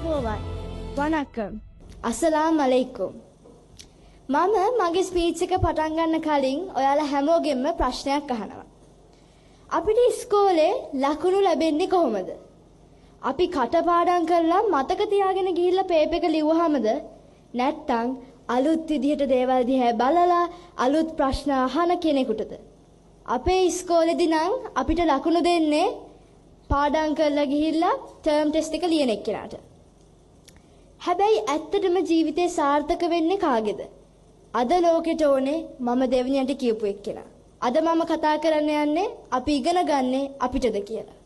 4:1. Vanakkam. Assalamu alaikum. මම මගේ speech එක පටන් ගන්න කලින් ඔයාලා හැමෝගෙම ප්‍රශ්නයක් අහනවා. අපිට ඉස්කෝලේ ලකුණු ලැබෙන්නේ කොහොමද? අපි කටපාඩම් කරලා මතක තියාගෙන ගිහිල්ලා පේපර් එක ලිව්වහමද? නැත්නම් අලුත් විදිහට දේවල් දිහා බලලා අලුත් ප්‍රශ්න අහන කෙනෙකුටද? අපේ ඉස්කෝලේදී නම් අපිට ලකුණු දෙන්නේ පාඩම් කරලා ගිහිල්ලා ටර්ම් ටෙස්ට් එක ලියන එක්කෙනාට. හැබැයි ඇත්තටම ජීවිතේ සාර්ථක වෙන්නේ කාගේද? අද ලෝකෙට ඕනේ මම දෙවියන්ට කියපු එක්කෙනා. අද මම කතා කරන්න යන්නේ අපි ඉගෙන ගන්නේ අපිටද කියලා.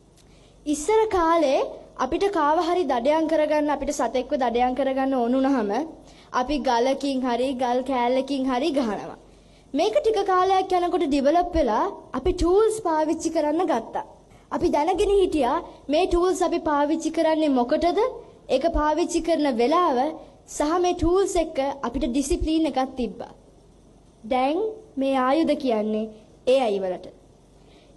ඉස්සර කාලේ අපිට කාව හරි දඩයන් කරගන්න අපිට සතෙක්ව දඩයන් කරගන්න ඕන වුණාම අපි ගලකින් හරි ගල් කෑල්ලකින් හරි ගහනවා. මේක ටික කාලයක් යනකොට ඩෙවලොප් වෙලා අපි ටූල්ස් පාවිච්චි කරන්න ගත්තා. අපි දැනගෙන හිටියා මේ ටූල්ස් අපි පාවිච්චි කරන්නේ මොකටද? ඒක පාවිච්චි කරන වෙලාව සහ මේ ටූල්ස් එක අපිට ඩිසිප්ලින් එකක් තිබ්බා. දැන් මේ ආයුධ කියන්නේ AI වලට.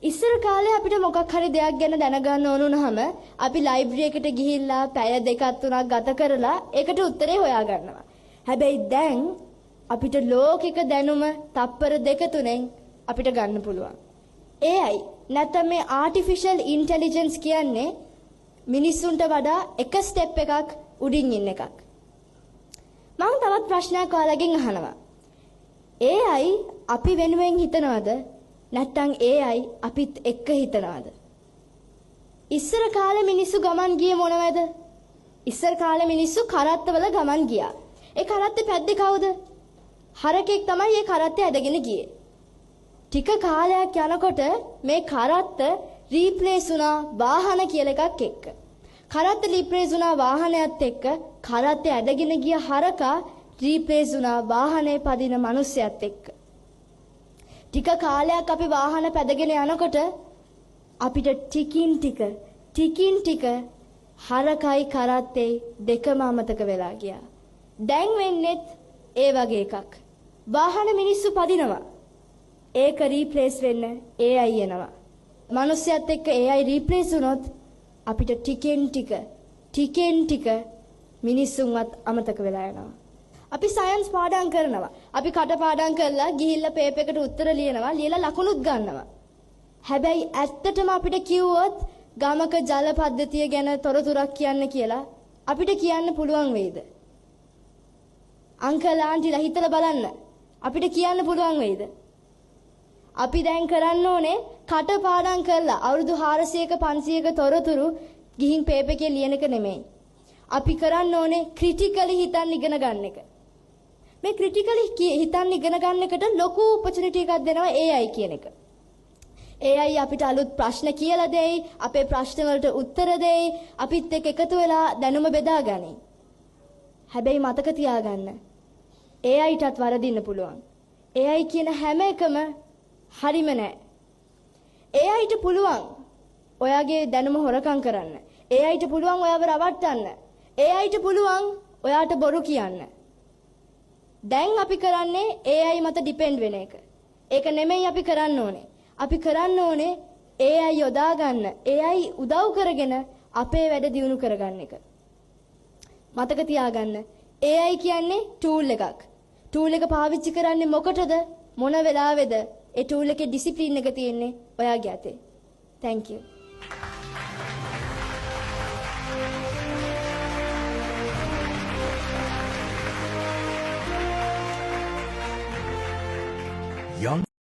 ඉස්සර කාලේ අපිට මොකක් හරි දෙයක් ගැන දැනගන්න ඕන වුණාම අපි ලයිබ්‍රරි එකට ගිහිල්ලා පැය දෙකක් තුනක් ගත කරලා ඒකට උත්තරේ හොයාගන්නවා. හැබැයි දැන් අපිට ලෝකික දැනුම තප්පර දෙක තුනෙන් අපිට ගන්න පුළුවන්. AI නැත්නම් මේ ආටිෆිෂල් ඉන්ටෙලිජන්ස් කියන්නේ මිනිස්සුන්ට වඩා එක ස්ටෙප් එකක් උඩින් ඉන්න එකක්. මම තවත් ප්‍රශ්නයක් ඔයාලගෙන් අහනවා. AI අපි වෙනුවෙන් හිතනවද? නැත්නම් AI අපිත් එක්ක හිතනවද? ඉස්සර කාලේ මිනිස්සු ගමන් ගියේ මොනවද? ඉස්සර කාලේ මිනිස්සු කරත්තවල ගමන් ගියා. ඒ කරත්තේ පැද්දේ කවුද? හරකෙක් තමයි ඒ කරත්තේ ඇදගෙන ගියේ. ටික කාලයක් යනකොට මේ කරත්ත රීප්ලේස් වුණා වාහන කියලා එකක් එක්ක. කරත්ත රීප්ලේස් වුණා වාහනයත් එක්ක කරත්තේ ඇදගෙන ගිය හරකා රීප්ලේස් වුණා වාහනේ පදින මිනිස්සයත් එක්ක. ටික කාලයක් අපි වාහන පැදගෙන යනකොට අපිට ටිකින් ටික හරකයි කරත්තේ දෙකම අමතක වෙලා ගියා. දැන් වෙන්නේත් ඒ වගේ එකක්. වාහන මිනිස්සු පදිනවා. ඒක රීප්ලේස් වෙන්න AI එනවා. මිනිස්සයත් එක්ක AI රීප්ලේස් වුණොත් අපිට ටිකෙන් ටික මිනිස්සුන්වත් අමතක වෙලා යනවා. අපි සයන්ස් පාඩම් කරනවා. අපි කටපාඩම් කරලා ගිහිල්ලා පේපර් එකට උත්තර ලියනවා, ලියලා ලකුණුත් ගන්නවා. හැබැයි ඇත්තටම අපිට කිව්වොත් ගමක ජල පද්ධතිය ගැන තොරතුරක් කියන්න කියලා අපිට කියන්න පුළුවන් වෙයිද? අංකල් ආන්ටිලා හිතලා බලන්න. අපිට කියන්න පුළුවන් වෙයිද? අපි දැන් කරන්න ඕනේ කටපාඩම් කරලා අවුරුදු 400ක 500ක තොරතුරු ගිහින් පේපර් එකේ ලියන එක නෙමෙයි. අපි කරන්න ඕනේ ක්‍රිටිකලි හිතන්න ඉගෙන ගන්න එක. මේ ක්‍රිටිකලි හිතන්න ඉගෙන ගන්න එකට ලොකු ඔපචුනිටි එකක් දෙනවා AI කියන එක. AI අපිට අලුත් ප්‍රශ්න කියලා දෙයි, අපේ ප්‍රශ්න වලට උත්තර දෙයි, අපිත් එක්ක එකතු වෙලා දැනුම බෙදාගනි. හැබැයි මතක තියාගන්න AIටත් වරදින්න පුළුවන්. AI කියන හැම එකම හරිම නෑ. AIට පුළුවන් ඔයාගේ දැනුම හොරකම් කරන්න. AIට පුළුවන් ඔයාව රවට්ටන්න. AIට පුළුවන් ඔයාට බොරු කියන්න. දැන් අපි කරන්නේ AI මත ඩිපෙන්ඩ් වෙන එක. ඒක නෙමෙයි අපි කරන්න ඕනේ. අපි කරන්න ඕනේ AI යොදා ගන්න. AI උදව් කරගෙන අපේ වැඩ දියුණු කරගන්න එක. මතක තියාගන්න AI කියන්නේ ටූල් එකක්. ටූල් එක පාවිච්චි කරන්නේ මොකටද? මොන වෙලාවේද? ඒ ටූල් එකේ ඩිසිප්ලින් එක තියෙන්නේ ඔයාගේ අතේ. Thank you. Young